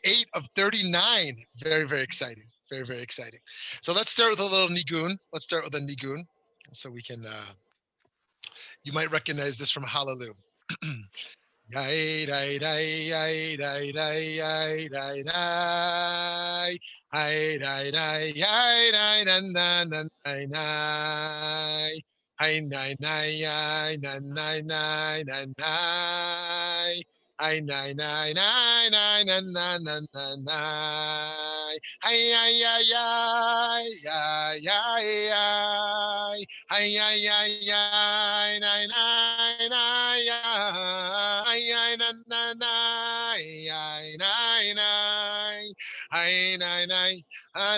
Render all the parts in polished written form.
8 of 39. Very, very exciting. Very, very exciting. So let's start with a little nigun. Let's start with a nigun. So we can, you might recognize this from Hallelujah. Yai dai dai yai dai dai yai dai dai yai dai dai yai dai nan nan nan nai nai hai nai nai yai nan nai nai nan nai hai nai nai nai nai nan nan nan nan nai hai yai yai yai yai yai yai hai yai yai yai nai nai nai yai ay na na na ay nai nai ay nai nai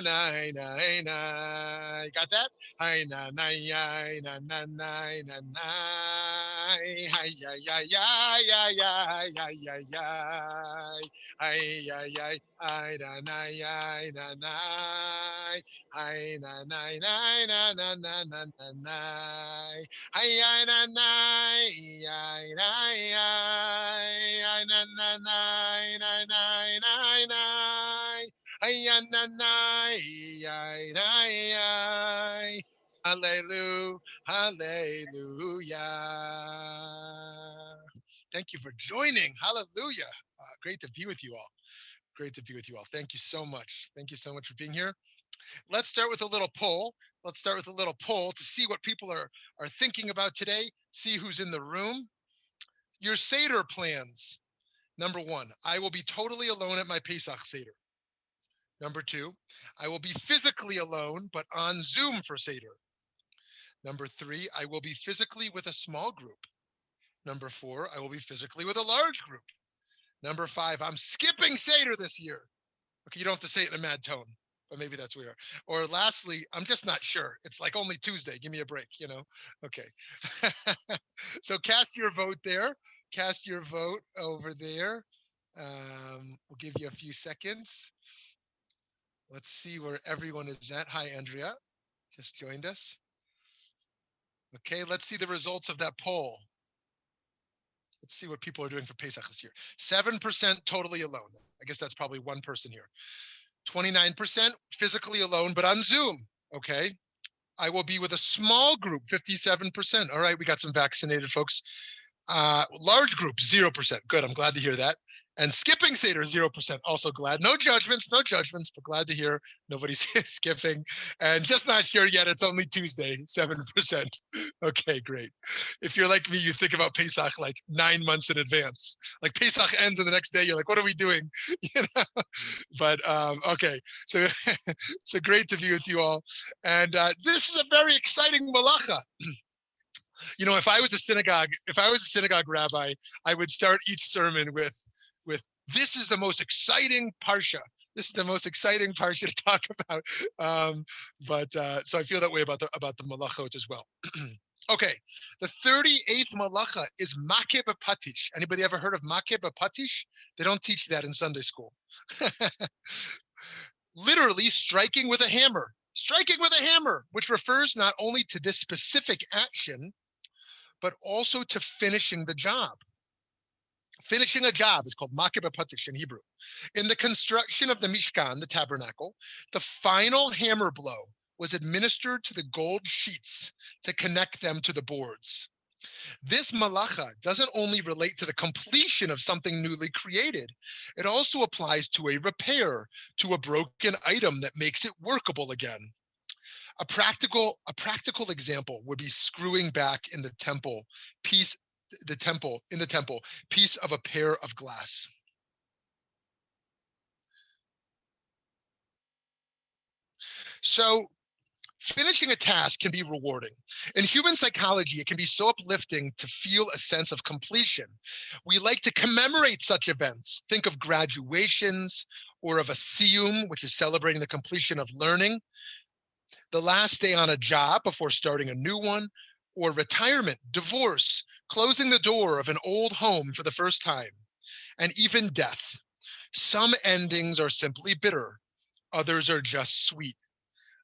nai nai nai. Got that? Ay na nai ay na na nai na nai ay ay ay ay ay ay ay ay ay ay ay ay na nai ay na nai ay na nai nai na na na na na nai ay ay na nai ay ay ay na na nai nai nai nai nai ay na nai ay ay ay. Hallelujah, hallelujah. Thank you for joining. Hallelujah. Great to be with you all. Great to be with you all. Thank you so much. Thank you so much for being here. Let's start with a little poll. Let's start with a little poll to see what people are thinking about today, see who's in the room. Your Seder plans. Number 1, I will be totally alone at my Pesach Seder. Number 2, I will be physically alone, but on Zoom for Seder. Number 3, I will be physically with a small group. Number 4, I will be physically with a large group. Number 5, I'm skipping Seder this year. Okay, you don't have to say it in a mad tone, but maybe that's weird. Or lastly, I'm just not sure. It's like only Tuesday. Give me a break, you know? Okay. So cast your vote there. Cast your vote over there. We'll give you a few seconds. Let's see where everyone is at. Hi, Andrea. Just joined us. Okay, let's see the results of that poll. Let's see what people are doing for Pesach this year. 7% totally alone. I guess that's probably one person here. 29% physically alone, but on Zoom. Okay. I will be with a small group, 57%. All right, we got some vaccinated folks. Large group, 0%. Good, I'm glad to hear that. And skipping Seder, 0%. Also glad. No judgments, but glad to hear nobody's skipping. And just not sure yet, it's only Tuesday, 7%. Okay, great. If you're like me, you think about Pesach like 9 months in advance. Like Pesach ends and the next day, you're like, what are we doing? You know? But okay, so so great to be with you all. And this is a very exciting Malacha. You know, if I was a synagogue rabbi, I would start each sermon with this is the most exciting parsha. This is the most exciting parsha to talk about. So I feel that way about the malachot as well. Okay, the 38th malacha is Makeh b'Patish. Anybody ever heard of Makeh b'Patish? They don't teach that in Sunday school. Literally striking with a hammer. Striking with a hammer, which refers not only to this specific action, but also to finishing the job. Finishing a job is called Makeh b'Patish in Hebrew. In the construction of the Mishkan, the tabernacle, the final hammer blow was administered to the gold sheets to connect them to the boards. This malacha doesn't only relate to the completion of something newly created, it also applies to a repair, to a broken item that makes it workable again. A practical example would be screwing back in the temple piece of a pair of glass. So finishing a task can be rewarding. In human psychology, it can be so uplifting to feel a sense of completion. We like to commemorate such events. Think of graduations or of a siyum, which is celebrating the completion of learning, the last day on a job before starting a new one, or retirement, divorce, closing the door of an old home for the first time, and even death. Some endings are simply bitter, others are just sweet.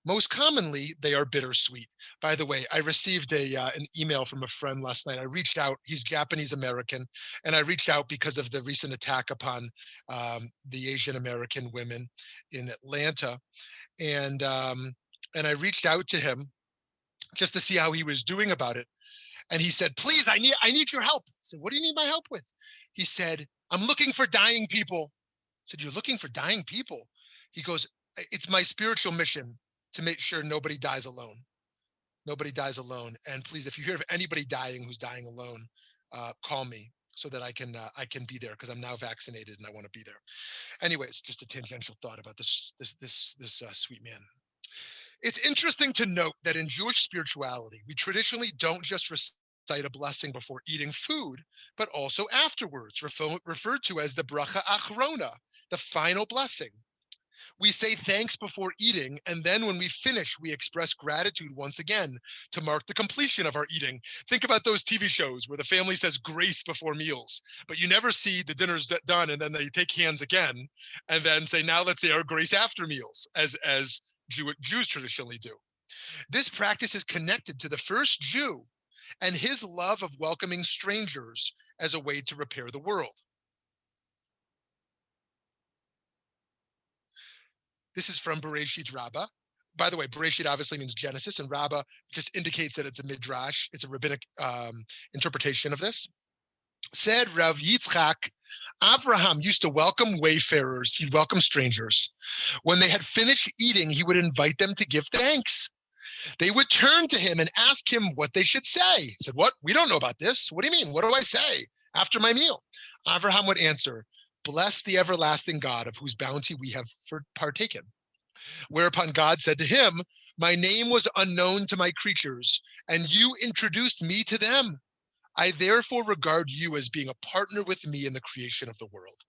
Most commonly, they are bittersweet. By the way, I received an email from a friend last night. I reached out. He's Japanese American, and I reached out because of the recent attack upon the Asian American women in Atlanta, and um, and I reached out to him just to see how he was doing about it. And he said, "Please, I need your help." I said, "What do you need my help with?" He said, "I'm looking for dying people." I said, "You're looking for dying people?" He goes, "It's my spiritual mission to make sure nobody dies alone. Nobody dies alone. And please, if you hear of anybody dying who's dying alone, call me so that I can be there because I'm now vaccinated and I want to be there." Anyways, just a tangential thought about this sweet man. It's interesting to note that in Jewish spirituality, we traditionally don't just recite a blessing before eating food, but also afterwards, referred to as the bracha achrona, the final blessing. We say thanks before eating, and then when we finish, we express gratitude once again to mark the completion of our eating. Think about those TV shows where the family says grace before meals, but you never see the dinner's done and then they take hands again and then say, now let's say our grace after meals, as Jews traditionally do. This practice is connected to the first Jew and his love of welcoming strangers as a way to repair the world. This is from Bereshit Rabbah. By the way, Bereshit obviously means Genesis, and Rabbah just indicates that it's a midrash. It's a rabbinic interpretation of this. Said Rav Yitzchak, Abraham used to welcome wayfarers. He'd welcome strangers. When they had finished eating, he would invite them to give thanks. They would turn to him and ask him what they should say. He said, "What? We don't know about this. What do you mean? What do I say after my meal?" Abraham would answer, "Bless the everlasting God of whose bounty we have partaken." Whereupon God said to him, "My name was unknown to my creatures, and you introduced me to them. I therefore regard you as being a partner with me in the creation of the world."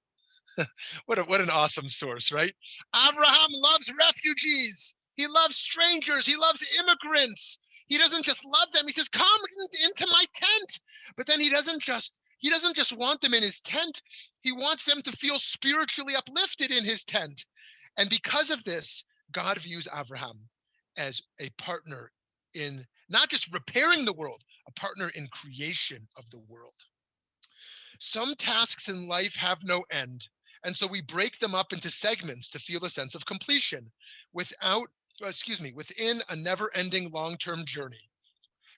What an awesome source, right? Abraham loves refugees. He loves strangers. He loves immigrants. He doesn't just love them. He says, "Come into my tent." But then he doesn't just want them in his tent. He wants them to feel spiritually uplifted in his tent. And because of this, God views Abraham as a partner in not just repairing the world, a partner in creation of the world. Some tasks in life have no end, and so we break them up into segments to feel a sense of completion within a never-ending long-term journey.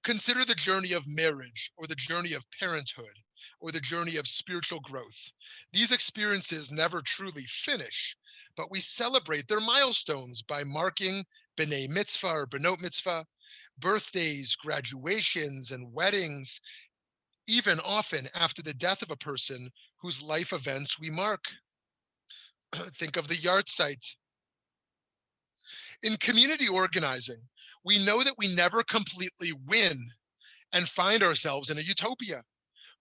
Consider the journey of marriage, or the journey of parenthood, or the journey of spiritual growth. These experiences never truly finish, but we celebrate their milestones by marking b'nai mitzvah or benot mitzvah, birthdays, graduations, and weddings, even often after the death of a person whose life events we mark. Think of the yard site. In community organizing, we know that we never completely win and find ourselves in a utopia.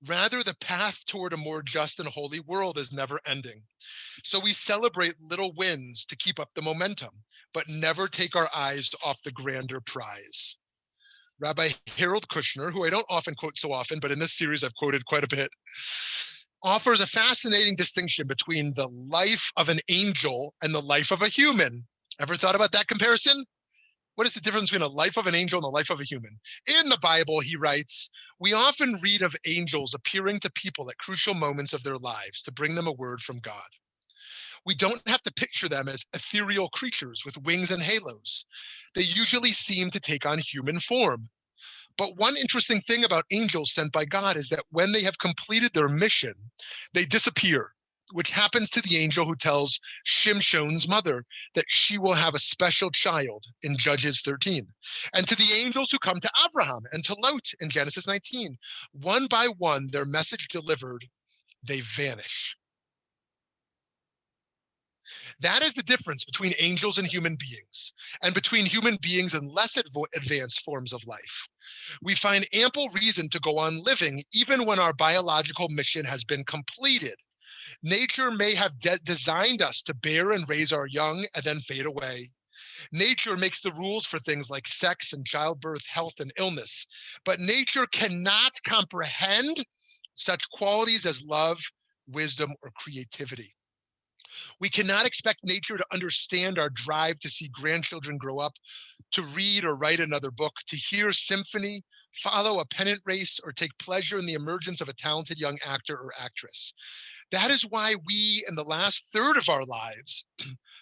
Rather, the path toward a more just and holy world is never ending. So we celebrate little wins to keep up the momentum, but never take our eyes off the grander prize. Rabbi Harold Kushner, who I don't often quote so often, but in this series I've quoted quite a bit, offers a fascinating distinction between the life of an angel and the life of a human. Ever thought about that comparison? What is the difference between a life of an angel and the life of a human? In the Bible, he writes, we often read of angels appearing to people at crucial moments of their lives to bring them a word from God. We don't have to picture them as ethereal creatures with wings and halos. They usually seem to take on human form. But one interesting thing about angels sent by God is that when they have completed their mission, they disappear, which happens to the angel who tells Shimshon's mother that she will have a special child in Judges 13, and to the angels who come to Abraham and to Lot in Genesis 19. One by one, their message delivered, they vanish. That is the difference between angels and human beings, and between human beings and less advanced forms of life. We find ample reason to go on living even when our biological mission has been completed. Nature may have designed us to bear and raise our young and then fade away. Nature makes the rules for things like sex and childbirth, health and illness, but nature cannot comprehend such qualities as love, wisdom, or creativity. We cannot expect nature to understand our drive to see grandchildren grow up, to read or write another book, to hear symphony, follow a pennant race, or take pleasure in the emergence of a talented young actor or actress. That is why we, in the last third of our lives,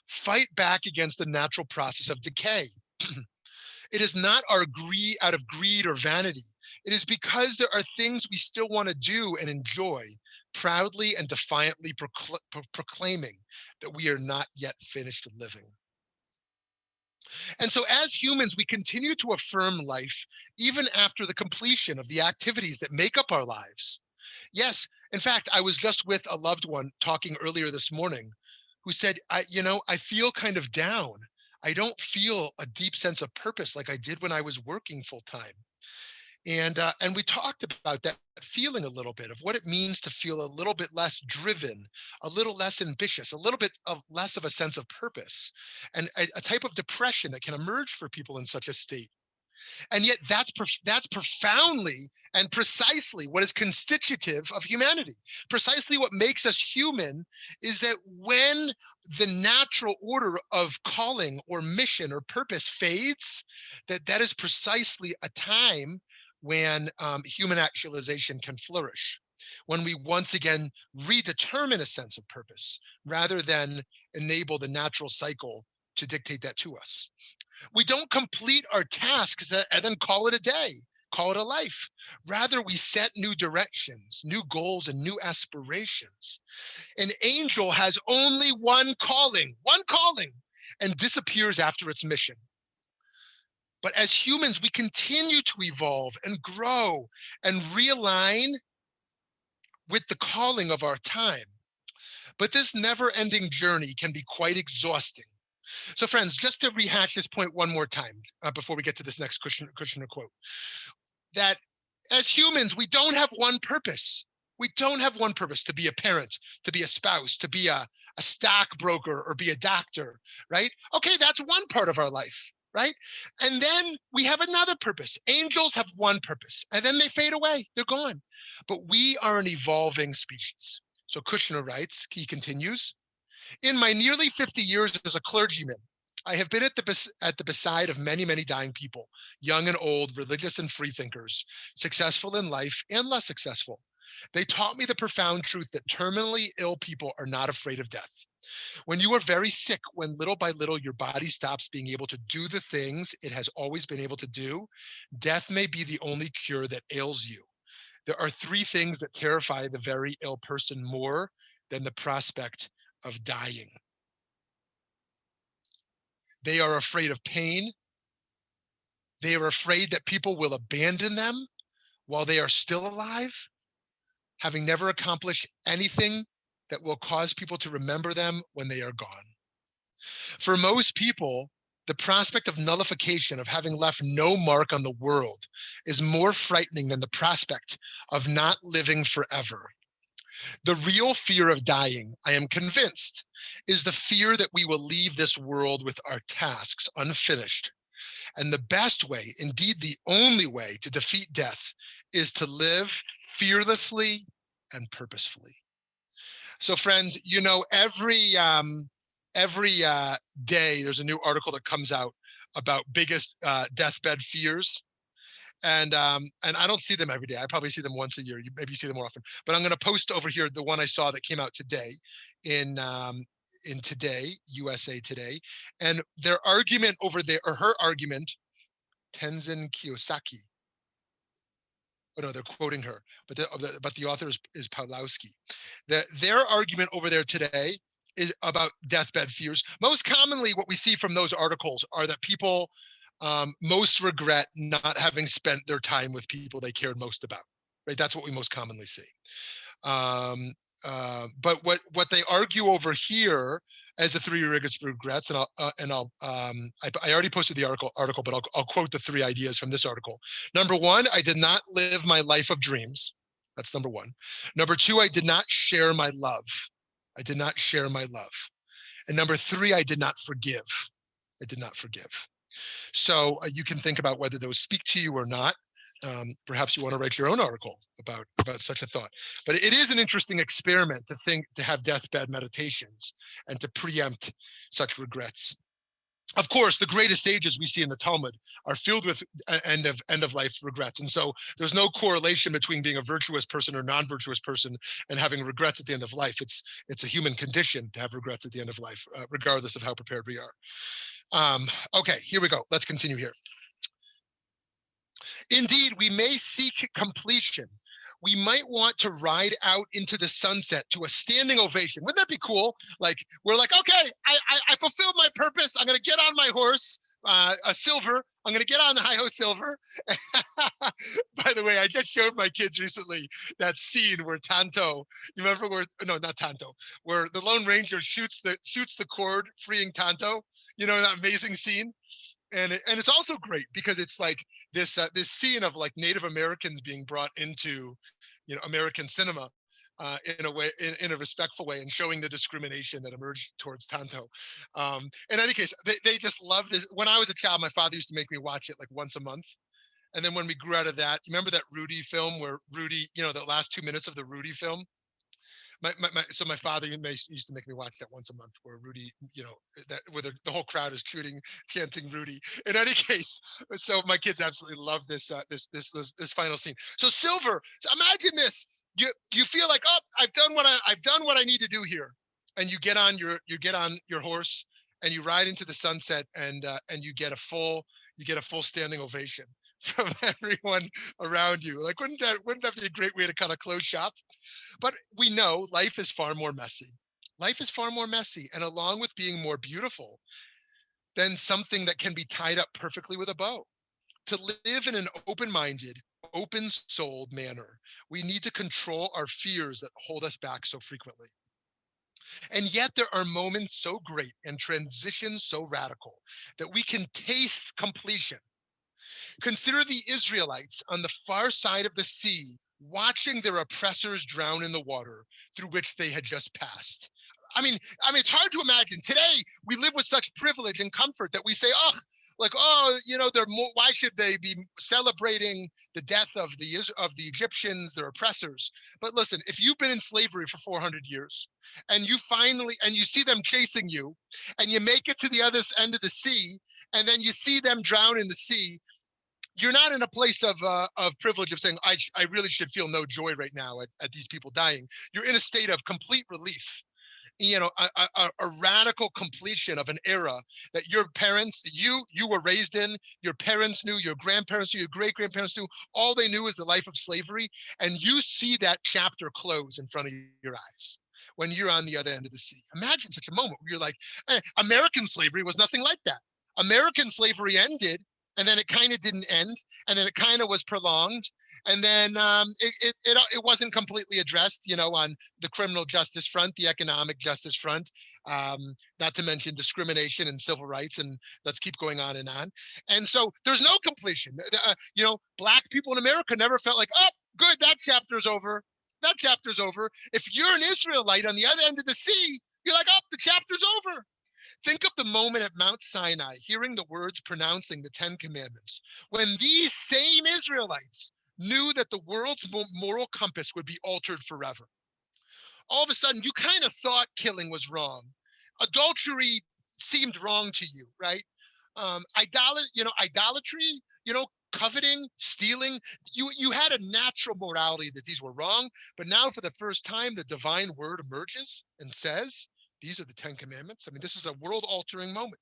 fight back against the natural process of decay. It is not out of greed or vanity. It is because there are things we still want to do and enjoy, proudly and defiantly proclaiming that we are not yet finished living. And so as humans, we continue to affirm life even after the completion of the activities that make up our lives. Yes, in fact, I was just with a loved one talking earlier this morning who said, I feel kind of down. I don't feel a deep sense of purpose like I did when I was working full time. And we talked about that feeling a little bit of what it means to feel a little bit less driven, a little less ambitious, a little bit of less of a sense of purpose, and a type of depression that can emerge for people in such a state. And yet that's profoundly and precisely what is constitutive of humanity. Precisely what makes us human is that when the natural order of calling or mission or purpose fades, that is precisely a time when human actualization can flourish. When we once again redetermine a sense of purpose rather than enable the natural cycle to dictate that to us. We don't complete our tasks and then call it a day, call it a life. Rather, we set new directions, new goals, and new aspirations. An angel has only one calling, and disappears after its mission. But as humans, we continue to evolve and grow and realign with the calling of our time. But this never-ending journey can be quite exhausting. So friends, just to rehash this point one more time before we get to this next Kushner quote, that as humans, we don't have one purpose. We don't have one purpose: to be a parent, to be a spouse, to be a stockbroker, or be a doctor, right? Okay, that's one part of our life, right? And then we have another purpose. Angels have one purpose, and then they fade away. They're gone. But we are an evolving species. So Kushner writes, he continues, in my nearly 50 years as a clergyman, I have been at the beside of many, many dying people, young and old, religious and freethinkers, successful in life and less successful. They taught me the profound truth that terminally ill people are not afraid of death. When you are very sick, when little by little your body stops being able to do the things it has always been able to do, death may be the only cure that ails you. There are three things that terrify the very ill person more than the prospect of dying. They are afraid of pain. They are afraid that people will abandon them while they are still alive, having never accomplished anything that will cause people to remember them when they are gone. For most people, the prospect of nullification, of having left no mark on the world, is more frightening than the prospect of not living forever. The real fear of dying, I am convinced, is the fear that we will leave this world with our tasks unfinished. And the best way, indeed the only way, to defeat death is to live fearlessly and purposefully. So friends, every day there's a new article that comes out about biggest deathbed fears. And I don't see them every day. I probably see them once a year. Maybe you see them more often. But I'm going to post over here the one I saw that came out today in Today, USA Today. And their argument over there, or her argument, Tenzin Kiyosaki. Oh no, they're quoting her, but the author is Pawlowski. Their argument over there today is about deathbed fears. Most commonly, what we see from those articles are that people most regret not having spent their time with people they cared most about, right? That's what we most commonly see. But what they argue over here as the three regrets, and I already posted the article, but I'll quote the three ideas from this article. Number one, I did not live my life of dreams. That's number one. Number two, I did not share my love. I did not share my love. And number three, I did not forgive. I did not forgive. So you can think about whether those speak to you or not. Perhaps you want to write your own article about such a thought. But it is an interesting experiment to have deathbed meditations and to preempt such regrets. Of course, the greatest sages we see in the Talmud are filled with end of life regrets, and so there's no correlation between being a virtuous person or non-virtuous person and having regrets at the end of life. It's a human condition to have regrets at the end of life, regardless of how prepared we are. Okay, here we go. Let's continue here. Indeed, we may seek completion. We might want to ride out into the sunset to a standing ovation. Wouldn't that be cool? Like, we're like, okay, I fulfilled my purpose. I'm going to get on my horse, a silver. I'm going to get on the high-ho silver. By the way, I just showed my kids recently that scene where Tonto, you remember where, no, not Tonto, where the Lone Ranger shoots the cord, freeing Tonto. You know, that amazing scene? And it's also great because it's like this scene of like Native Americans being brought into, American cinema in a way, in a respectful way, and showing the discrimination that emerged towards Tonto. In any case, they just loved this. When I was a child, my father used to make me watch it like once a month. And then when we grew out of that, you remember that Rudy film where Rudy, the last 2 minutes of the Rudy film? So my father used to make me watch that once a month, where Rudy, that where the whole crowd is chanting Rudy. In any case, so my kids absolutely love this final scene. So Silver, so imagine this: you feel like, oh, I've done what I need to do here, and you get on your horse and you ride into the sunset, and you get a full standing ovation from everyone around you. Like, wouldn't that be a great way to kind of close shop? But we know life is far more messy. Life is far more messy. And along with being more beautiful than something that can be tied up perfectly with a bow, to live in an open-minded, open-souled manner, we need to control our fears that hold us back so frequently. And yet there are moments so great and transitions so radical that we can taste completion. Consider the Israelites on the far side of the sea, watching their oppressors drown in the water through which they had just passed. I mean, it's hard to imagine. Today, we live with such privilege and comfort that we say, oh, like, oh, why should they be celebrating the death of the Egyptians, their oppressors? But listen, if you've been in slavery for 400 years and you see them chasing you, and you make it to the other end of the sea, and then you see them drown in the sea, you're not in a place of privilege of saying, I really should feel no joy right now at these people dying. You're in a state of complete relief, a radical completion of an era that your parents, you were raised in, your parents knew, your grandparents knew, your great-grandparents knew. All they knew is the life of slavery. And you see that chapter close in front of your eyes when you're on the other end of the sea. Imagine such a moment where you're like, American slavery was nothing like that. American slavery ended, and then it kind of didn't end, and then it kind of was prolonged, and then it wasn't completely addressed, on the criminal justice front, the economic justice front, not to mention discrimination and civil rights, and let's keep going on and on. And so there's no completion. Black people in America never felt like, oh, good, that chapter's over. That chapter's over. If you're an Israelite on the other end of the sea, you're like, oh, the chapter's over. Think of the moment at Mount Sinai, hearing the words pronouncing the 10 Commandments, when these same Israelites knew that the world's moral compass would be altered forever. All of a sudden, you kind of thought killing was wrong. Adultery seemed wrong to you, right? Idolatry, coveting, stealing. You had a natural morality that these were wrong, but now for the first time, the divine word emerges and says, these are the 10 Commandments. I mean, this is a world-altering moment.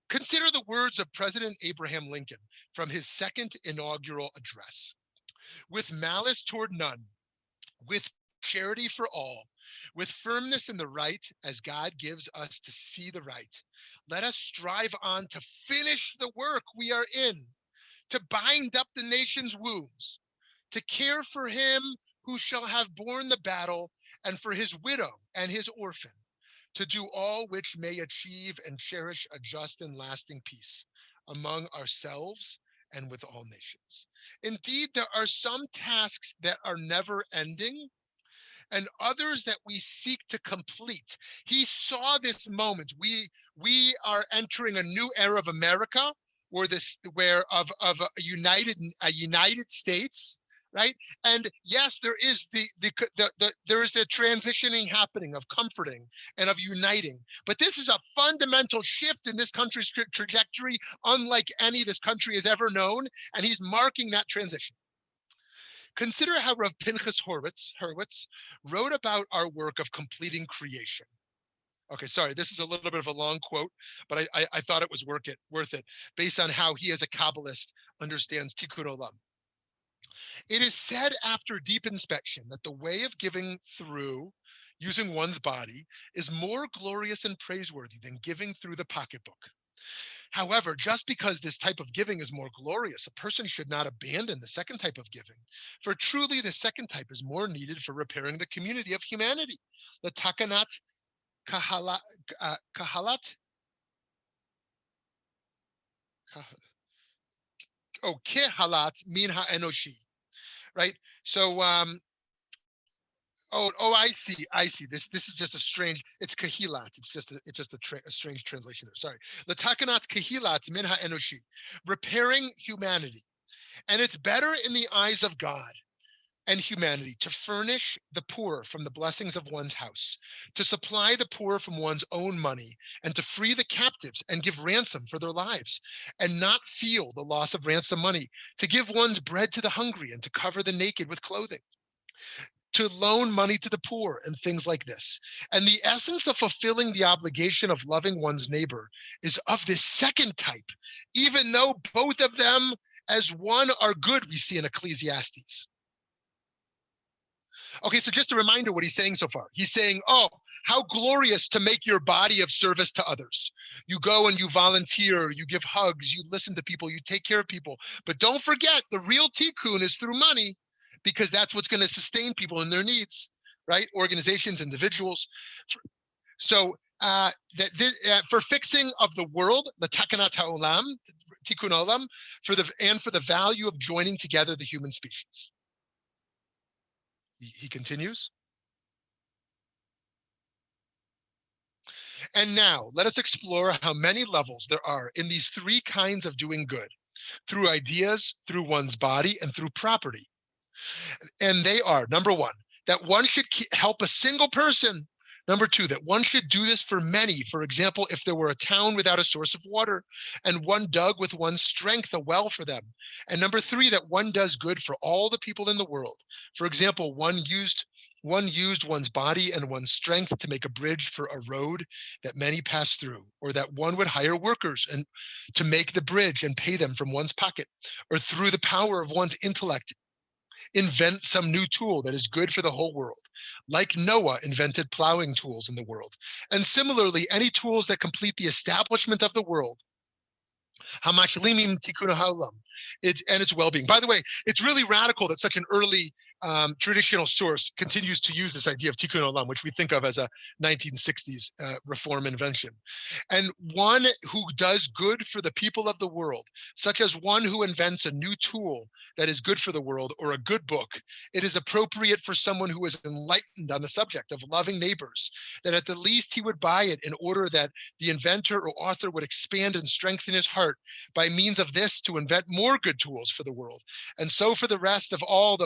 Consider the words of President Abraham Lincoln from his second inaugural address. With malice toward none, with charity for all, with firmness in the right as God gives us to see the right, let us strive on to finish the work we are in, to bind up the nation's wounds, to care for him who shall have borne the battle, and for his widow and his orphan, to do all which may achieve and cherish a just and lasting peace among ourselves and with all nations. Indeed, there are some tasks that are never ending and others that we seek to complete. He saw this moment. We are entering a new era of America or this where of a United States, right? And yes, there is there is the transitioning happening of comforting and of uniting, but this is a fundamental shift in this country's trajectory, unlike any this country has ever known, and he's marking that transition. Consider how Rav Pinchas Hurwitz wrote about our work of completing creation. Okay, sorry, this is a little bit of a long quote, but I thought it was worth it, based on how he as a Kabbalist understands Tikkun Olam. It is said after deep inspection that the way of giving through using one's body is more glorious and praiseworthy than giving through the pocketbook. However, just because this type of giving is more glorious, a person should not abandon the second type of giving, for truly the second type is more needed for repairing the community of humanity. The takanat kahalat, kahalat, kehalat min ha'enoshi, right? So, I see. This is just a strange. It's kahilat. It's just a strange translation there. Sorry. Latakanat kahilat min ha'enoshi, repairing humanity, and it's better in the eyes of God and humanity to furnish the poor from the blessings of one's house, to supply the poor from one's own money, and to free the captives and give ransom for their lives, and not feel the loss of ransom money, to give one's bread to the hungry and to cover the naked with clothing, to loan money to the poor and things like this. And the essence of fulfilling the obligation of loving one's neighbor is of this second type, even though both of them as one are good, we see in Ecclesiastes. Okay, so just a reminder what he's saying so far. He's saying, oh, how glorious to make your body of service to others. You go and you volunteer, you give hugs, you listen to people, you take care of people. But don't forget, the real tikkun is through money, because that's what's going to sustain people in their needs, right? Organizations, individuals. So for fixing of the world, the takanat ha'olam, tikkun olam, for the value of joining together the human species. He continues. And now let us explore how many levels there are in these three kinds of doing good: through ideas, through one's body, and through property. And they are, number one, that one should help a single person. Number two, that one should do this for many. For example, if there were a town without a source of water and one dug with one's strength a well for them. And number three, that one does good for all the people in the world. For example, one used one's body and one's strength to make a bridge for a road that many pass through, or that one would hire workers and to make the bridge and pay them from one's pocket, or through the power of one's intellect invent some new tool that is good for the whole world, like Noah invented plowing tools in the world. And similarly, any tools that complete the establishment of the world, hamashlimim tikkun ha'olam, and its well-being. By the way, it's really radical that such an early traditional source continues to use this idea of tikkun olam, which we think of as a 1960s reform invention. And one who does good for the people of the world, such as one who invents a new tool that is good for the world, or a good book, it is appropriate for someone who is enlightened on the subject of loving neighbors, that at the least he would buy it in order that the inventor or author would expand and strengthen his heart by means of this to invent more good tools for the world. And so for the rest of all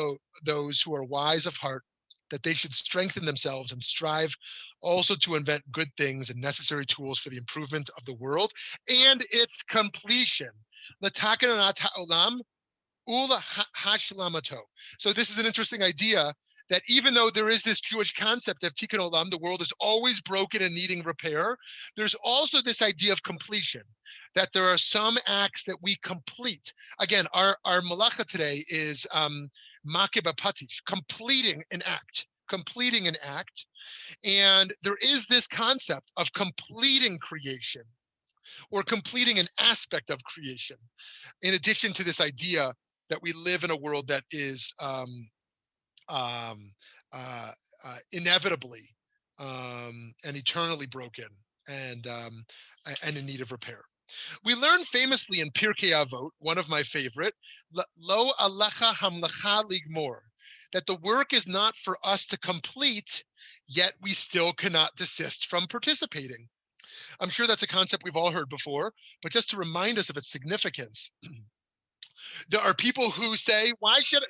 those who are wise of heart, that they should strengthen themselves and strive also to invent good things and necessary tools for the improvement of the world and its completion. So this is an interesting idea, that even though there is this Jewish concept of tikkun olam, the world is always broken and needing repair, there's also this idea of completion, that there are some acts that we complete. Again, our Malacha today is Makeh b'patish, completing an act. And there is this concept of completing creation, or completing an aspect of creation, in addition to this idea that we live in a world that is inevitably and eternally broken and in need of repair. We learn famously in Pirkei Avot, one of my favorite, Lo alecha hamlacha ligmor, that the work is not for us to complete, yet we still cannot desist from participating. I'm sure that's a concept we've all heard before, but just to remind us of its significance, there are people who say,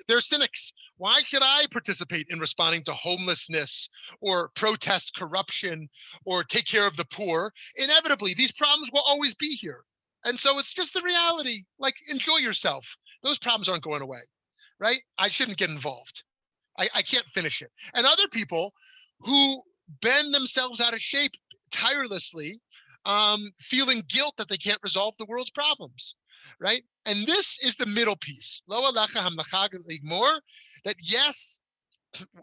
they're cynics. Why should I participate in responding to homelessness or protest corruption or take care of the poor? Inevitably, these problems will always be here. And so it's just the reality. Like, enjoy yourself. Those problems aren't going away, right? I shouldn't get involved. I can't finish it. And other people who bend themselves out of shape tirelessly, feeling guilt that they can't resolve the world's problems, right? And this is the middle piece. Lo alecha hamlacha ligmor, that yes,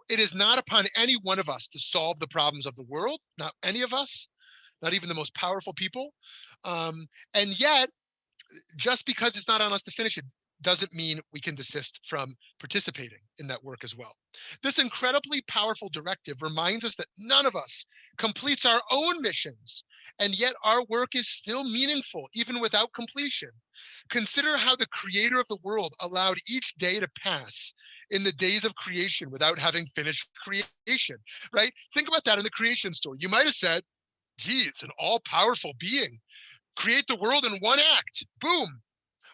it is not upon any one of us to solve the problems of the world, not any of us, not even the most powerful people. And yet, just because it's not on us to finish it doesn't mean we can desist from participating in that work as well. This incredibly powerful directive reminds us that none of us completes our own missions, and yet our work is still meaningful even without completion. Consider how the creator of the world allowed each day to pass in the days of creation without having finished creation, right? Think about that in the creation story. You might have said, gee, it's an all-powerful being. Create the world in one act. Boom.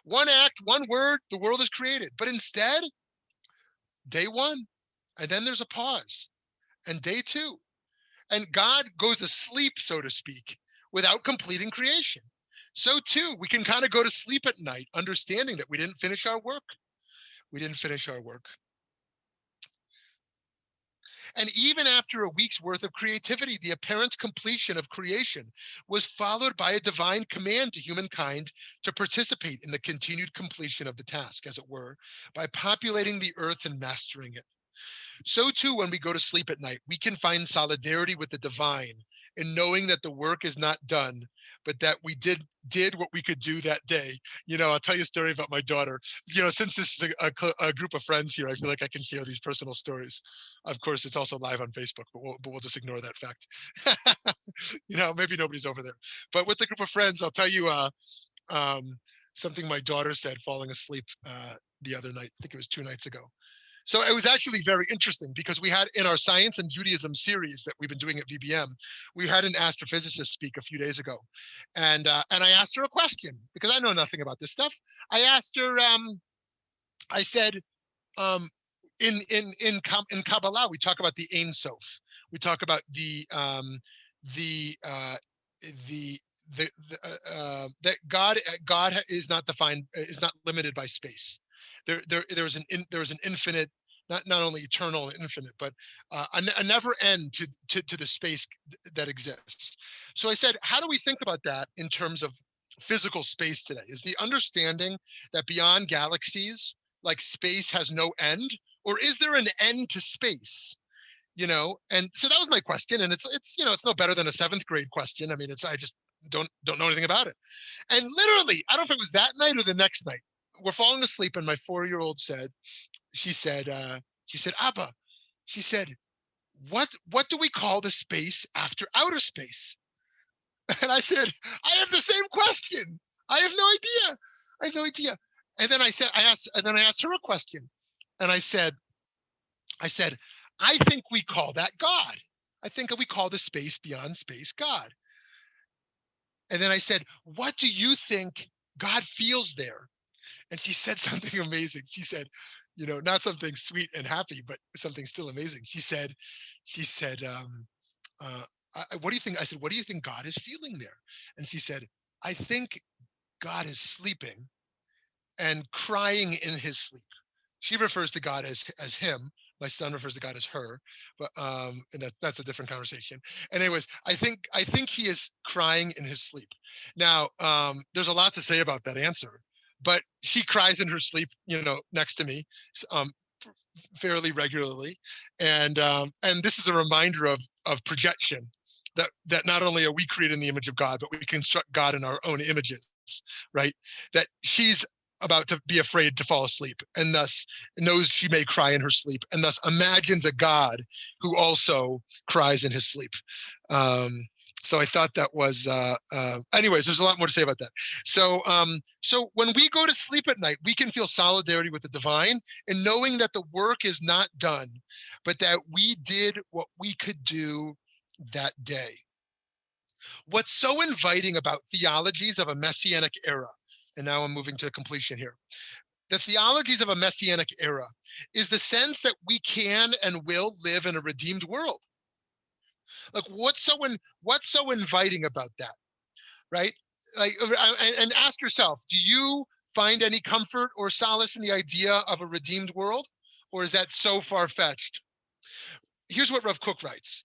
One act, one word, the world is created. But instead, day one, and then there's a pause, and day two. And God goes to sleep, so to speak, without completing creation. So too, we can kind of go to sleep at night, understanding that we didn't finish our work. We didn't finish our work. And even after a week's worth of creativity, the apparent completion of creation was followed by a divine command to humankind to participate in the continued completion of the task, as it were, by populating the earth and mastering it. So too, when we go to sleep at night, we can find solidarity with the divine in knowing that the work is not done, but that we did what we could do that day. I'll tell you a story about my daughter. Since this is a group of friends here, I feel like I can share these personal stories. Of course, it's also live on Facebook, but we'll just ignore that fact. Maybe nobody's over there. But with the group of friends, I'll tell you something my daughter said falling asleep the other night. I think it was 2 nights ago. So it was actually very interesting because we had in our Science and Judaism series that we've been doing at VBM, we had an astrophysicist speak a few days ago. And I asked her a question because I know nothing about this stuff. I asked her, I said, in Kabbalah, we talk about the Ein Sof. We talk about that God is not defined, is not limited by space. There's an infinite, not only eternal and infinite, but a never end to the space that exists. So I said, how do we think about that in terms of physical space today? Is the understanding that beyond galaxies, like space has no end, or is there an end to space? And so that was my question, and it's no better than a 7th grade question. I mean, I just don't know anything about it. And literally, I don't know if it was that night or the next night, we're falling asleep, and my 4-year-old said, Abba, she said, what do we call the space after outer space? And I said, I have the same question. I have no idea. And then I asked her a question, and I said, I think we call that God. I think we call the space beyond space God. And then I said, what do you think God feels there? And she said something amazing. She said, not something sweet and happy, but something still amazing. She said, what do you think? I said, what do you think God is feeling there? And she said, I think God is sleeping and crying in his sleep. She refers to God as him. My son refers to God as her, but and that's a different conversation. And anyways, I think he is crying in his sleep. Now, there's a lot to say about that answer, but she cries in her sleep, next to me, fairly regularly, and this is a reminder of projection, that not only are we created in the image of God, but we construct God in our own images, right? That she's about to be afraid to fall asleep, and thus knows she may cry in her sleep, and thus imagines a God who also cries in his sleep. So I thought that was, anyways, there's a lot more to say about that. So when we go to sleep at night, we can feel solidarity with the divine in knowing that the work is not done, but that we did what we could do that day. What's so inviting about theologies of a messianic era, and now I'm moving to completion here. The theologies of a messianic era is the sense that we can and will live in a redeemed world. Like what's so inviting about that, right? Like, and ask yourself, do you find any comfort or solace in the idea of a redeemed world, or is that so far-fetched? Here's what Rav Kook writes: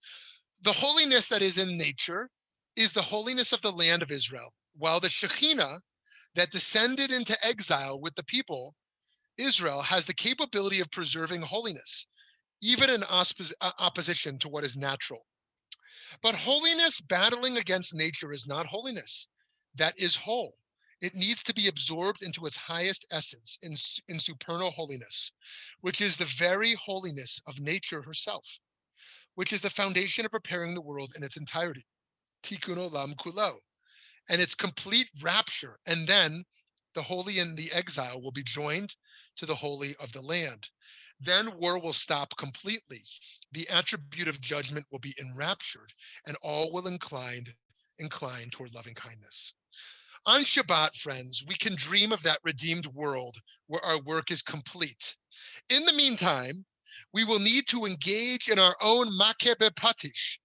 the holiness that is in nature is the holiness of the land of Israel, while the Shekhinah that descended into exile with the people, Israel, has the capability of preserving holiness, even in opposition to what is natural. But holiness battling against nature is not holiness. That is whole. It needs to be absorbed into its highest essence in supernal holiness, which is the very holiness of nature herself, which is the foundation of preparing the world in its entirety, tikkun olam kulo, and its complete rapture. And then the holy in the exile will be joined to the holy of the land. Then war will stop completely. The attribute of judgment will be enraptured, and all will incline toward loving kindness. On Shabbat, friends, we can dream of that redeemed world where our work is complete. In the meantime, we will need to engage in our own Makeh Patish,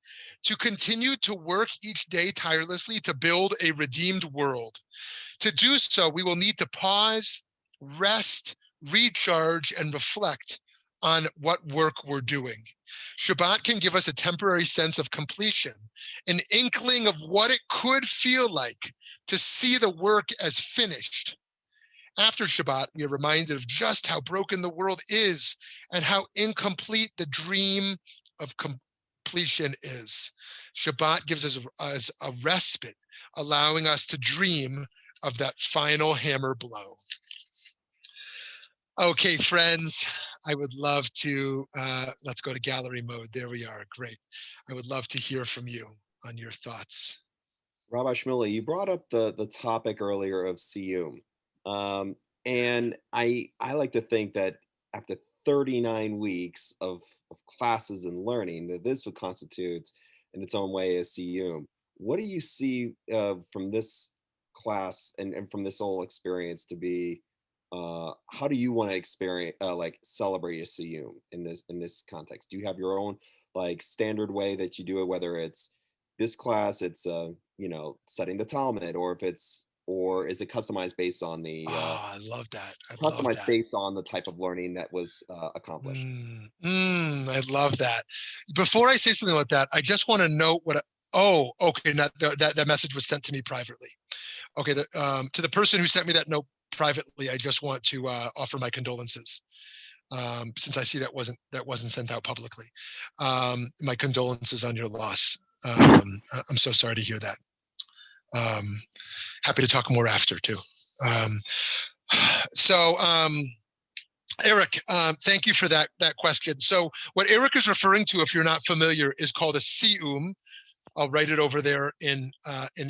to continue to work each day tirelessly to build a redeemed world. To do so, we will need to pause, rest, recharge, and reflect on what work we're doing. Shabbat can give us a temporary sense of completion, an inkling of what it could feel like to see the work as finished. After Shabbat, we are reminded of just how broken the world is and how incomplete the dream of completion is. Shabbat gives us a respite, allowing us to dream of that final hammer blow. Okay, friends, I would love to, let's go to gallery mode. There we are, great. I would love to hear from you on your thoughts. Rabbi Shmuly, you brought up the topic earlier of siyum, and I like to think that after 39 weeks of classes and learning, that this would constitute in its own way a siyum. What do you see from this class and from this whole experience to be? How do you want to experience like celebrate a siyum in this context? Do you have your own like standard way that you do it, whether it's this class, it's setting the Talmud, or if it's or is it customized based on the I love that. I love that. type of learning that was accomplished? I love that. Before I say something like that, I just want to note oh, okay, that message was sent to me privately. Okay, to the person who sent me that note privately, I just want to offer my condolences. Since I see that wasn't sent out publicly. My condolences on your loss. I'm so sorry to hear that. Happy to talk more after too. Um, so Eric, thank you for that question. So what Eric is referring to, if you're not familiar, is called a siyum. I'll write it over there in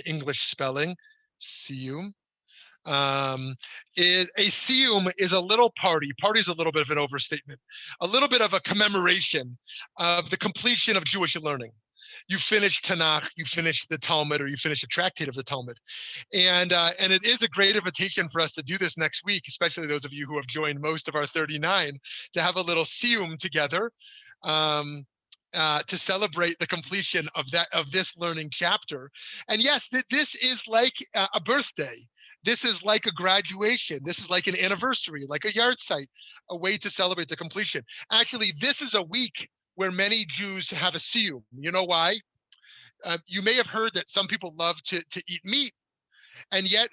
English spelling, siyum. A siyum is a little party. Party is a little bit of an overstatement. A little bit of a commemoration of the completion of Jewish learning. You finish Tanakh, you finish the Talmud, or you finish a tractate of the Talmud. And it is a great invitation for us to do this next week, especially those of you who have joined most of our 39, to have a little siyum together. To celebrate the completion of this learning chapter. And yes, this is like a birthday. This is like a graduation. This is like an anniversary, like a yard site, a way to celebrate the completion. Actually, this is a week where many Jews have a siyum. You know why? You may have heard that some people love to eat meat, and yet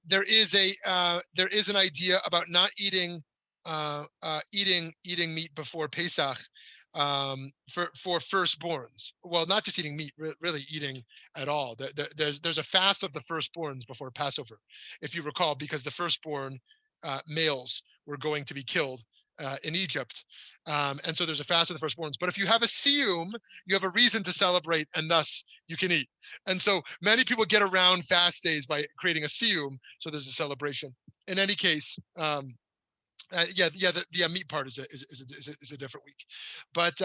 there is an idea about not eating meat before Pesach for firstborns. Well, not just eating meat, really eating at all. There's a fast of the firstborns before Passover, if you recall, because the firstborn males were going to be killed in Egypt. And so there's a fast of the firstborns. But if you have a siyum, you have a reason to celebrate, and thus you can eat. And so many people get around fast days by creating a siyum, so there's a celebration. In any case, The meat part is a different week, but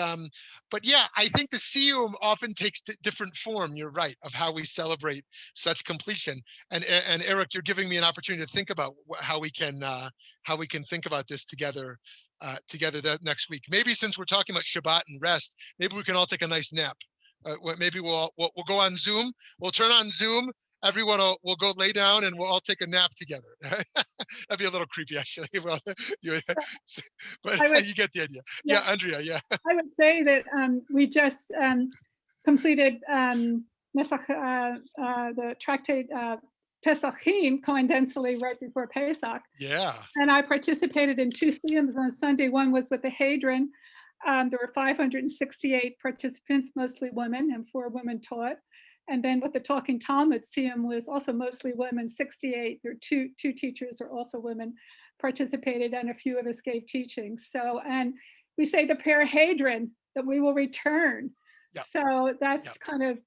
yeah, I think the Siyum often takes different form. You're right, of how we celebrate such completion. And Eric, you're giving me an opportunity to think about how we can think about this together. Together that next week. Maybe since we're talking about Shabbat and rest, maybe we can all take a nice nap. Maybe we'll go on Zoom. We'll turn on Zoom. Everyone will go lay down and we'll all take a nap together. That'd be a little creepy, actually. Well, but would, you get the idea. Yeah, Andrea. Yeah. I would say that we just completed the tractate Pesachim coincidentally right before Pesach. Yeah. And I participated in 2 Siyums on Sunday. One was with the Hadron. There were 568 participants, mostly women, and 4 women taught. And then with the Talking Talmud, Siyum was also mostly women, 68. There were two teachers are also women participated, and a few of us gave teachings. So, and we say the Hadron that we will return. Yep. So that's Yep. kind of,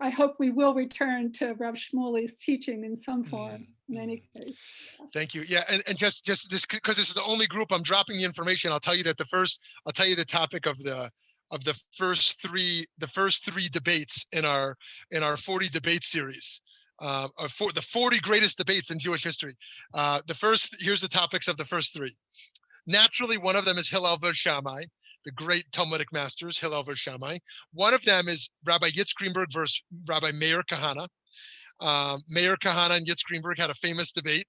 I hope we will return to Rabbi Shmuly's teaching in some form, in any case. Thank you. Yeah, and just this, because this is the only group I'm dropping the information. I'll tell you the topic of the first three debates in our 40 debate series. For the 40 greatest debates in Jewish history. Here's the topics of the first 3. Naturally, one of them is Hillel versus Shammai, the great Talmudic masters, Hillel versus Shammai. One of them is Rabbi Yitz Greenberg versus Rabbi Meir Kahana. Meir Kahana and Yitz Greenberg had a famous debate,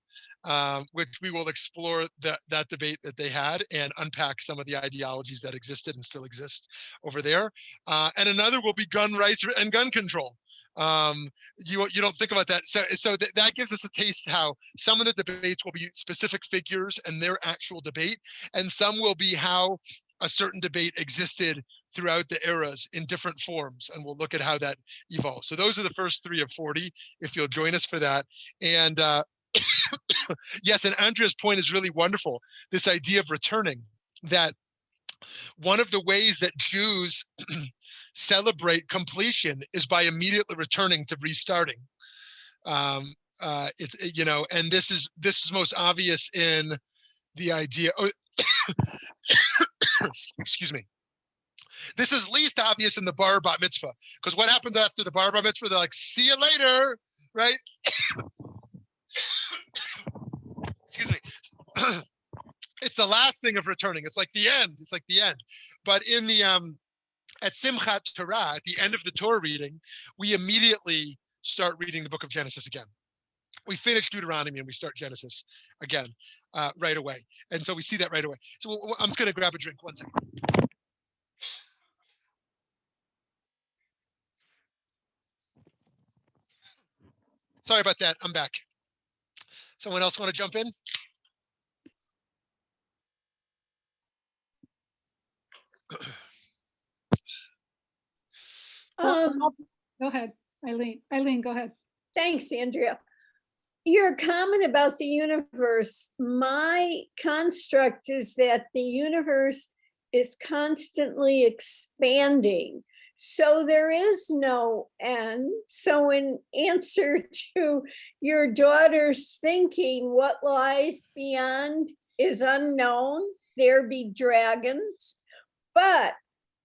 which we will explore that debate that they had and unpack some of the ideologies that existed and still exist over there. And another will be gun rights and gun control. You don't think about that. So that gives us a taste how some of the debates will be specific figures and their actual debate, and some will be how a certain debate existed throughout the eras in different forms, and we'll look at how that evolves. So those are the first 3 of 40, if you'll join us for that. And yes, and Andrea's point is really wonderful, this idea of returning, that one of the ways that Jews celebrate completion is by immediately returning to restarting. And this is most obvious in the idea. Excuse me. This is least obvious in the bar bat mitzvah, because what happens after the bar bat mitzvah? They're like, see you later, right? Excuse me. It's the last thing of returning. It's like the end. But in the at Simchat Torah, at the end of the Torah reading, we immediately start reading the book of Genesis again. We finish Deuteronomy and we start Genesis again right away. And so we see that right away. So I'm just going to grab a drink. 1 second. Sorry about that. I'm back. Someone else want to jump in? Go ahead, Eileen. Eileen, go ahead. Thanks, Andrea. Your comment about the universe, my construct is that the universe is constantly expanding. So there is no end. So in answer to your daughter's thinking, what lies beyond is unknown. There be dragons, but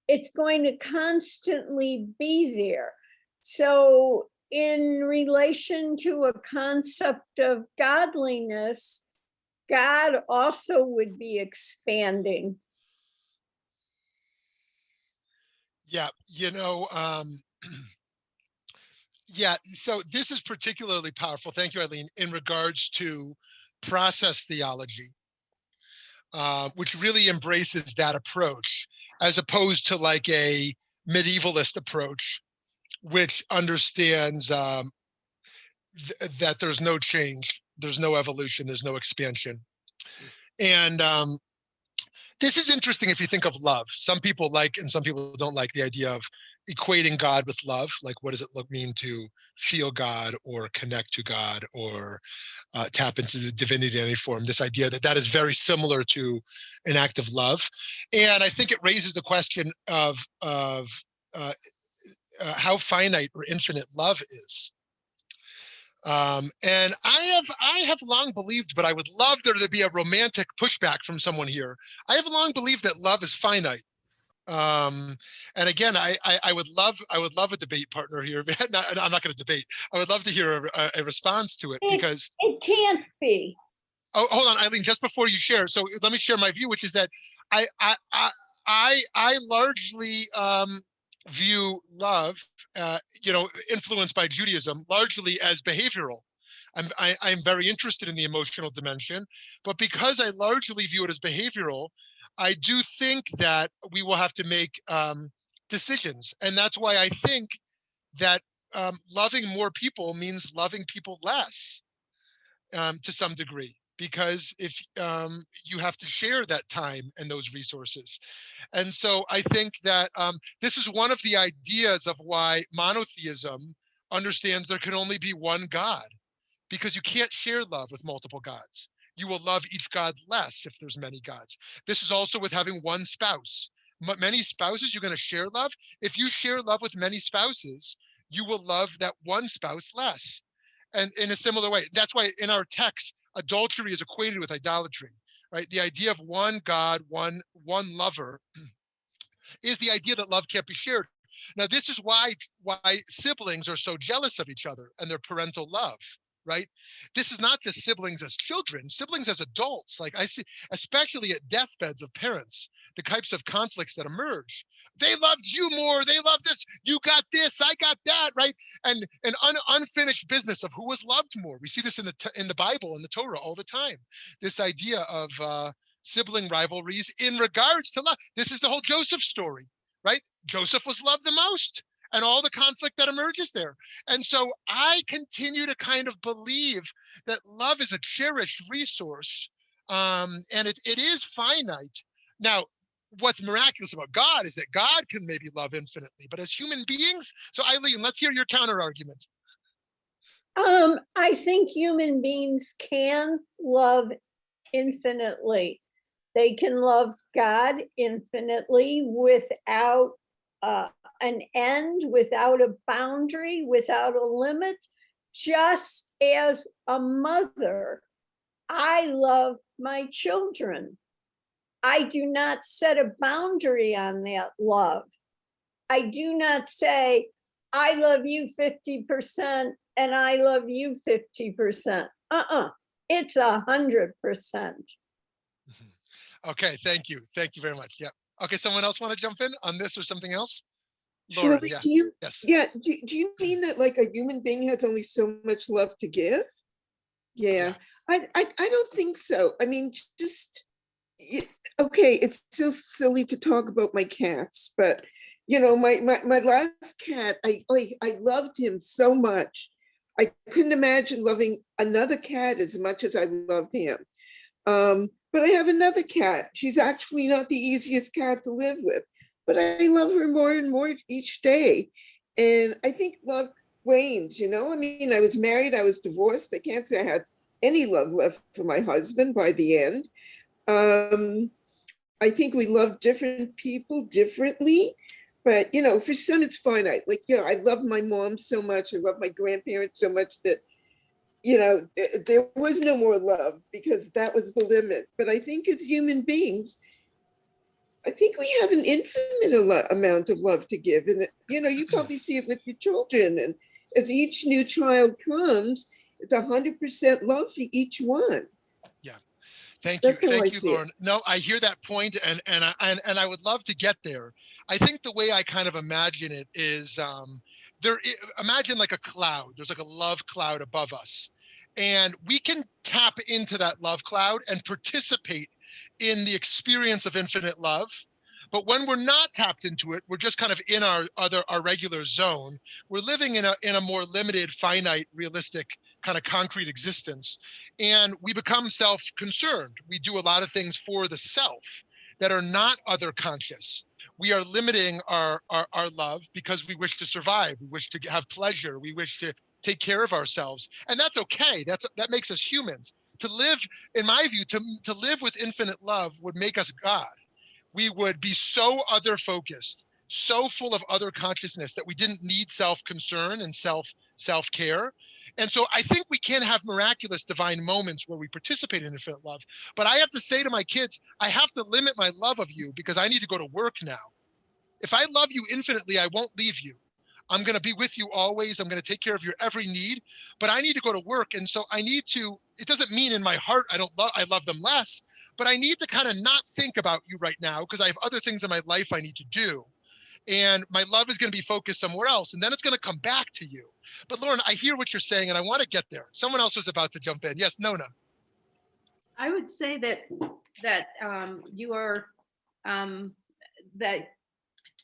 it's going to constantly be there. So in relation to a concept of godliness, God also would be expanding. Yeah, yeah, so this is particularly powerful. Thank you, Eileen, in regards to process theology, which really embraces that approach, as opposed to like a medievalist approach, which understands that there's no change, there's no evolution, there's no expansion. And this is interesting if you think of love. Some people like and some people don't like the idea of equating God with love. Like, what does it mean to feel God or connect to God or tap into the divinity in any form? This idea that is very similar to an act of love. And I think it raises the question of how finite or infinite love is. And I have long believed, but I would love there to be a romantic pushback from someone here. I have long believed that love is finite. And again, I would love a debate partner here. Not, I'm not going to debate. I would love to hear a response to it, because it can't be. oh, hold on, Eileen, just before you share. So let me share my view, which is that I largely view love, influenced by Judaism, largely as behavioral. I'm very interested in the emotional dimension, but because I largely view it as behavioral, I do think that we will have to make decisions, and that's why I think that loving more people means loving people less, to some degree, because if you have to share that time and those resources. And so I think that this is one of the ideas of why monotheism understands there can only be one God, because you can't share love with multiple gods. You will love each god less if there's many gods. This is also with having one spouse. Many spouses, you're going to share love. If you share love with many spouses, you will love that one spouse less. And in a similar way, that's why in our text, adultery is equated with idolatry, right? The idea of one God, one lover, is the idea that love can't be shared. Now, this is why siblings are so jealous of each other and their parental love, right? This is not just siblings as children, siblings as adults. Like I see, especially at deathbeds of parents, the types of conflicts that emerge. They loved you more. They loved this. You got this. I got that, right? And an unfinished business of who was loved more. We see this in the Bible, in the Torah, all the time. This idea of sibling rivalries in regards to love. This is the whole Joseph story, right? Joseph was loved the most, and all the conflict that emerges there. And so I continue to kind of believe that love is a cherished resource, and it is finite. Now, what's miraculous about God is that God can maybe love infinitely, but as human beings, so Eileen, let's hear your counter argument. I think human beings can love infinitely. They can love God infinitely without an end, without a boundary, without a limit. Just as a mother, I love my children. I do not set a boundary on that love. I do not say, I love you 50% and I love you 50%. It's 100%. Okay, thank you. Thank you very much. Yeah. Okay, someone else want to jump in on this or something else? Lauren, Shmuly, yeah. Yes. Do you mean that like a human being has only so much love to give? Yeah. I don't think so. I mean, okay, it's still silly to talk about my cats, but my last cat, I loved him so much. I couldn't imagine loving another cat as much as I loved him. But I have another cat. She's actually not the easiest cat to live with, but I love her more and more each day. And I think love wanes, I mean, I was married, I was divorced. I can't say I had any love left for my husband by the end. I think we love different people differently, but for some it's finite. Like, I love my mom so much. I love my grandparents so much that, there was no more love because that was the limit. But I think as human beings, I think we have an infinite amount of love to give. And, you probably see it with your children. And as each new child comes, it's 100% love for each one. Yeah. Thank you, Lauren. It. No, I hear that point, and I would love to get there. I think the way I kind of imagine it is, imagine like a cloud. There's like a love cloud above us, and we can tap into that love cloud and participate in the experience of infinite love. But when we're not tapped into it, we're just kind of in our regular zone. We're living in a more limited, finite, realistic kind of concrete existence. And we become self-concerned. We do a lot of things for the self that are not other conscious. We are limiting our love because we wish to survive. We wish to have pleasure. We wish to take care of ourselves. And that's okay. That makes us humans. To live, in my view, to live with infinite love would make us God. We would be so other focused, so full of other consciousness that we didn't need self-concern and self-care. And so I think we can have miraculous divine moments where we participate in infinite love. But I have to say to my kids, I have to limit my love of you because I need to go to work now. If I love you infinitely, I won't leave you. I'm going to be with you always. I'm going to take care of your every need, but I need to go to work. And so I need to, it doesn't mean in my heart I love them less, but I need to kind of not think about you right now because I have other things in my life I need to do. And my love is going to be focused somewhere else, and then it's going to come back to you. But Lauren, I hear what you're saying, and I want to get there. Someone else was about to jump in. Yes, Nona. I would say that you are that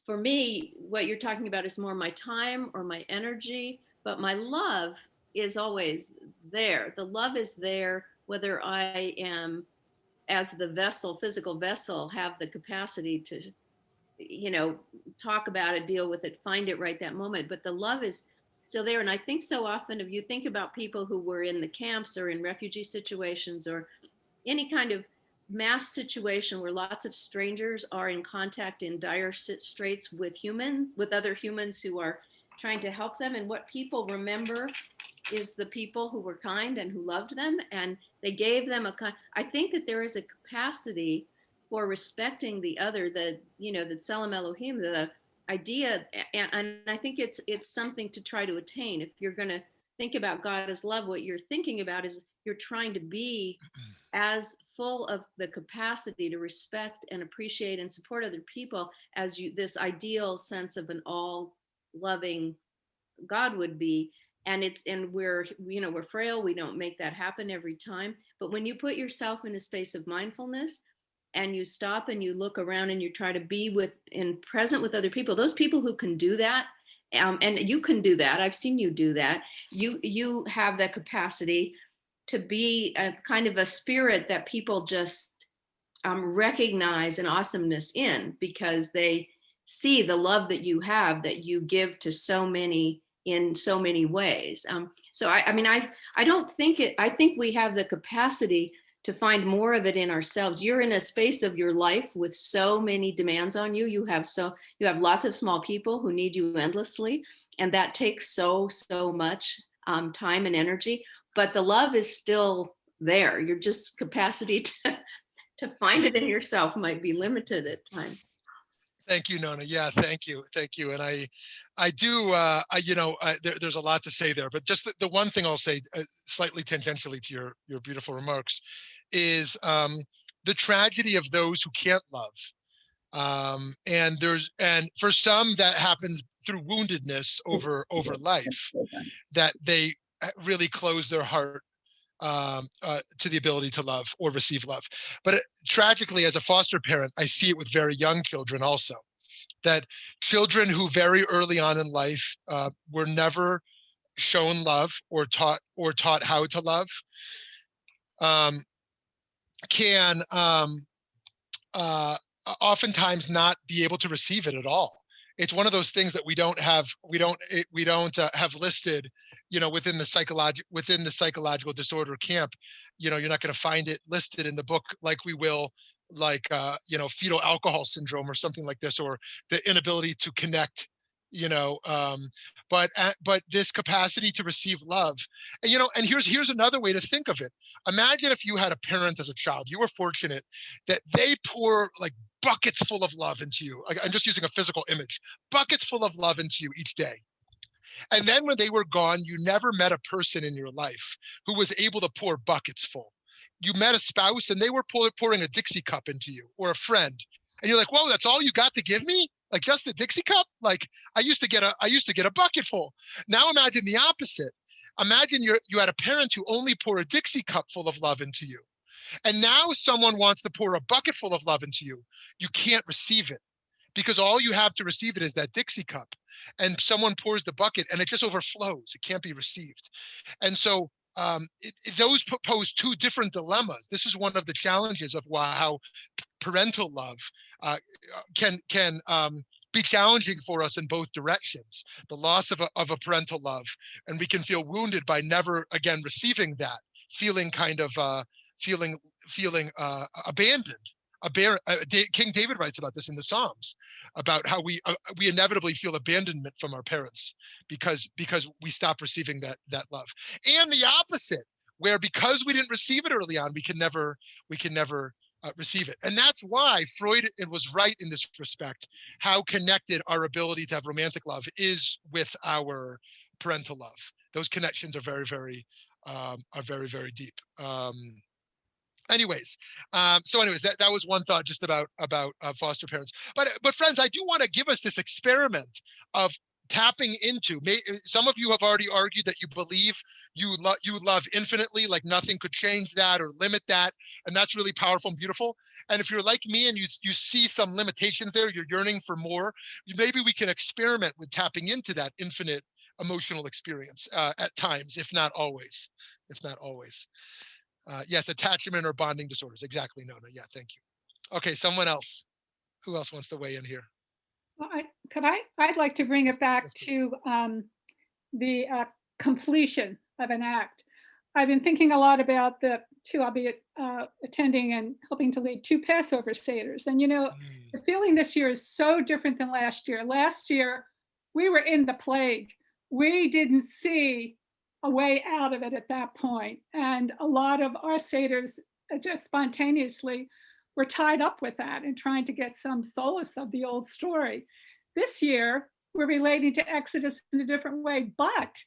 for me, what you're talking about is more my time or my energy, but my love is always there. The love is there, whether I am, as the vessel, physical vessel, have the capacity to, talk about it, deal with it, find it right that moment. But the love is still there. And I think so often, if you think about people who were in the camps or in refugee situations or any kind of mass situation where lots of strangers are in contact in dire straits with other humans who are trying to help them. And what people remember is the people who were kind and who loved them. And they gave them I think that there is a capacity for respecting the other, the Tselem Elohim, the idea. And I think it's something to try to attain. If you're going to think about God as love, what you're thinking about is you're trying to be as full of the capacity to respect and appreciate and support other people as this ideal sense of an all loving God would be. And we're frail. We don't make that happen every time. But when you put yourself in a space of mindfulness and you stop and you look around and you try to be present with other people, those people who can do that, and you can do that. I've seen you do that. You have that capacity to be a kind of a spirit that people just recognize an awesomeness in, because they see the love that you have, that you give to so many in so many ways. So I don't think I think we have the capacity to find more of it in ourselves. You're in a space of your life with so many demands on you. You have lots of small people who need you endlessly, and that takes so much time and energy. But the love is still there. Your just capacity to find it in yourself might be limited at times. Thank you, Nona. Yeah, thank you. And there's a lot to say there, but just the one thing I'll say slightly tangentially to your beautiful remarks is the tragedy of those who can't love. And for some that happens through woundedness over life, that they really close their heart to the ability to love or receive love. But tragically, as a foster parent, I see it with very young children also, that children who very early on in life were never shown love or taught how to love can oftentimes not be able to receive it at all. It's one of those things that we don't have listed, within the psychological disorder camp. You're not going to find it listed in the book like we will, like fetal alcohol syndrome or something like this, or the inability to connect. But this capacity to receive love, and here's another way to think of it. Imagine if you had a parent as a child. You were fortunate that they pour like buckets full of love into you. Like, I'm just using a physical image, buckets full of love into you each day. And then when they were gone, you never met a person in your life who was able to pour buckets full. You met a spouse and they were pouring a Dixie cup into you, or a friend. And you're like, whoa, that's all you got to give me? Like just the Dixie cup? Like I used to get a bucket full. Now imagine the opposite. Imagine you had a parent who only poured a Dixie cup full of love into you. And now someone wants to pour a bucket full of love into you. You can't receive it, because all you have to receive it is that Dixie cup. And someone pours the bucket and it just overflows. It can't be received. And so those pose two different dilemmas. This is one of the challenges of how parental love can be challenging for us in both directions. The loss of a parental love, and we can feel wounded by never again receiving that, feeling kind of feeling abandoned King David writes about this in the Psalms, about how we inevitably feel abandonment from our parents because we stop receiving that love, and the opposite, where because we didn't receive it early on, we can never receive it. And that's why Freud was right in this respect, how connected our ability to have romantic love is with our parental love. Those connections are very, very deep. Anyways, that was one thought just about foster parents. But friends, I do want to give us this experiment of tapping into. Some of you have already argued that you believe you love infinitely, like nothing could change that or limit that, and that's really powerful and beautiful. And if you're like me and you see some limitations there, you're yearning for more, maybe we can experiment with tapping into that infinite emotional experience at times, if not always. Yes, attachment or bonding disorders. Exactly, Nona. Yeah, thank you. Okay, someone else. Who else wants to weigh in here? Well, I'd like to bring it back Yes, to the completion of an act. I've been thinking a lot about I'll be attending and helping to lead 2 Passover Seders. And the feeling this year is so different than last year. Last year, we were in the plague. We didn't see a way out of it at that point. And a lot of our Seders just spontaneously were tied up with that and trying to get some solace of the old story. This year, we're relating to Exodus in a different way, but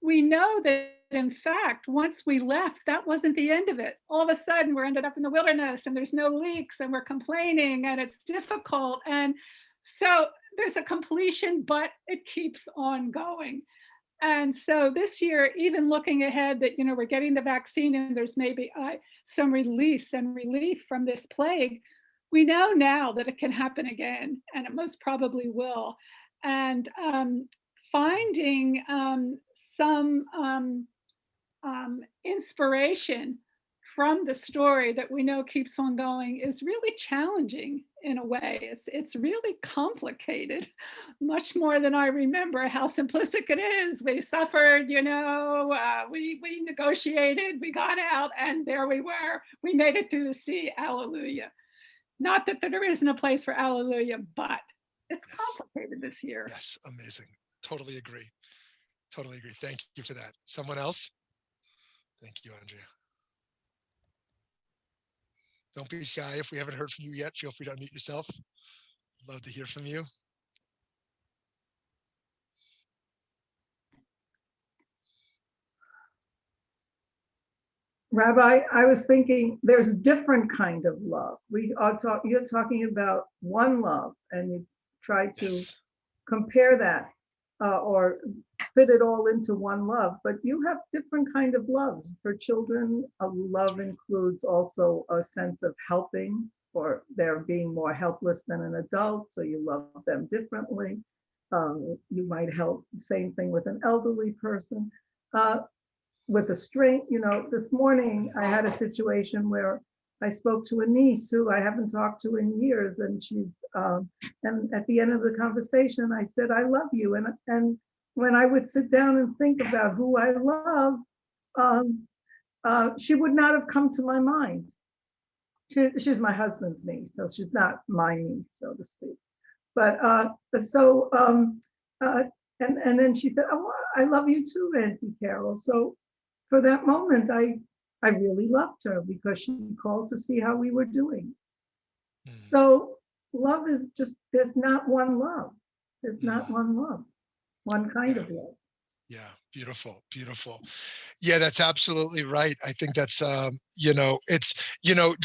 we know that in fact, once we left, that wasn't the end of it. All of a sudden, we're ended up in the wilderness and there's no leaks and we're complaining and it's difficult. And so there's a completion, but it keeps on going. And so this year, even looking ahead that, we're getting the vaccine and there's maybe some release and relief from this plague, we know now that it can happen again, and it most probably will. And finding some inspiration from the story that we know keeps on going is really challenging in a way. It's really complicated, much more than I remember how simplistic it is. We suffered, we negotiated, we got out, and there we were. We made it through the sea, hallelujah. Not that there isn't a place for hallelujah, but it's complicated this year. Yes, amazing. Totally agree. Thank you for that. Someone else? Thank you, Andrea. Don't be shy. If we haven't heard from you yet, feel free to unmute yourself. Love to hear from you. Rabbi, I was thinking there's a different kind of love. You're talking about one love, and you try to compare that or fit it all into one love, but you have different kind of loves. For children, love includes also a sense of helping, or they're being more helpless than an adult, so you love them differently. You might help, same thing with an elderly person. With a strain, this morning I had a situation where I spoke to a niece who I haven't talked to in years, and she's and at the end of the conversation I said, I love you. And when I would sit down and think about who I love, she would not have come to my mind. She's my husband's niece, so she's not my niece, so to speak. But and then she said, oh, I love you too, Auntie Carol. So for that moment, I really loved her because she called to see how we were doing. So love is just, there's not one love. There's not one love, one kind of love. Yeah, beautiful. Yeah, that's absolutely right. I think that's, it's,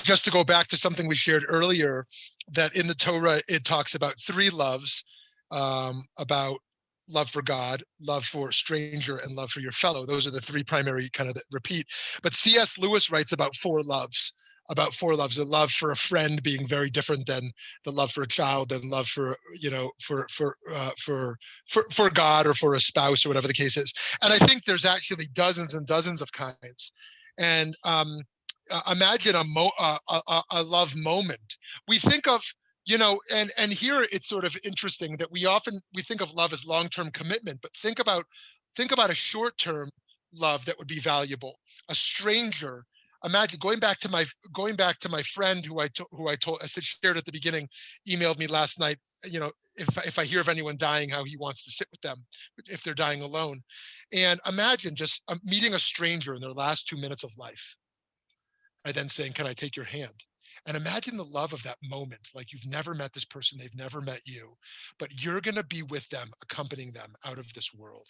just to go back to something we shared earlier, that in the Torah, it talks about 3 loves, about love for God, love for stranger, and love for your fellow. Those are the 3 primary kind of that repeat. But C.S. Lewis writes about 4 loves. A love for a friend being very different than the love for a child, and love for for God, or for a spouse, or whatever the case is. And I think there's actually dozens and dozens of kinds. And imagine a love moment. We think of, and here it's sort of interesting that we think of love as long-term commitment, but think about a short-term love that would be valuable. A stranger imagine going back to my friend who I said shared at the beginning, emailed me last night. You know, if I hear of anyone dying, how he wants to sit with them if they're dying alone. And imagine just meeting a stranger in their last 2 minutes of life, and then saying, "Can I take your hand?" And imagine the love of that moment. Like you've never met this person, they've never met you, but you're going to be with them, accompanying them out of this world.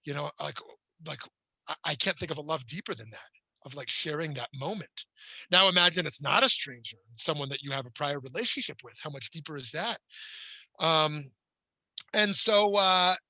You know, like I can't think of a love deeper than that, of like sharing that moment. Now imagine it's not a stranger, someone that you have a prior relationship with. How much deeper is that? And so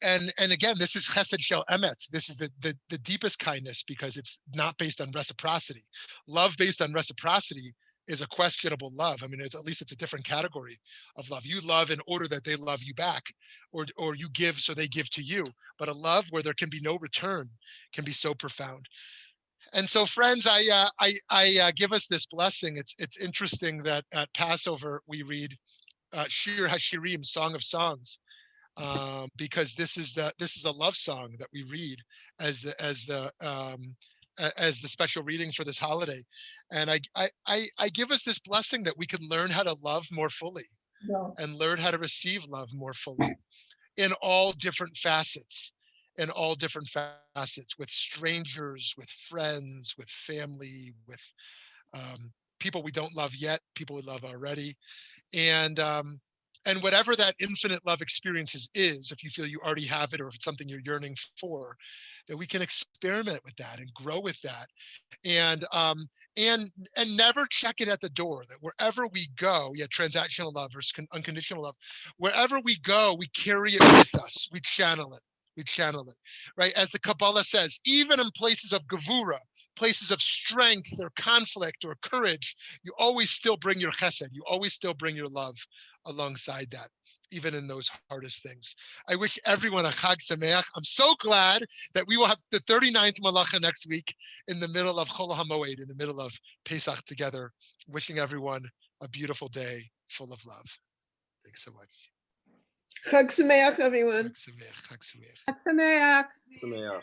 and again, this is chesed shel emet. This is the deepest kindness, because it's not based on reciprocity. Love based on reciprocity is a questionable love. I mean, it's, at least it's a different category of love. You love in order that they love you back, or you give so they give to you. But a love where there can be no return can be so profound. And so, friends, I give us this blessing. It's interesting that at Passover we read Shir HaShirim, Song of Songs, because this is a love song that we read as the special reading for this holiday. And I give us this blessing that we can learn how to love more fully, No. and learn how to receive love more fully in all different facets, with strangers, with friends, with family, with people we don't love yet, people we love already. And whatever that infinite love experiences is, if you feel you already have it, or if it's something you're yearning for, that we can experiment with that and grow with that, and never check it at the door. That wherever we go, transactional love versus unconditional love, wherever we go, we carry it with us. We channel it, right? As the Kabbalah says, even in places of gevura, places of strength or conflict or courage, you always still bring your chesed. You always still bring your love alongside that, even in those hardest things. I wish everyone a Chag Sameach. I'm so glad that we will have the 39th Malacha next week, in the middle of Chol HaMoed, in the middle of Pesach together. Wishing everyone a beautiful day full of love. Thanks so much. Chag Sameach, everyone. Chag Sameach. Chag Sameach. Sameach. Sameach.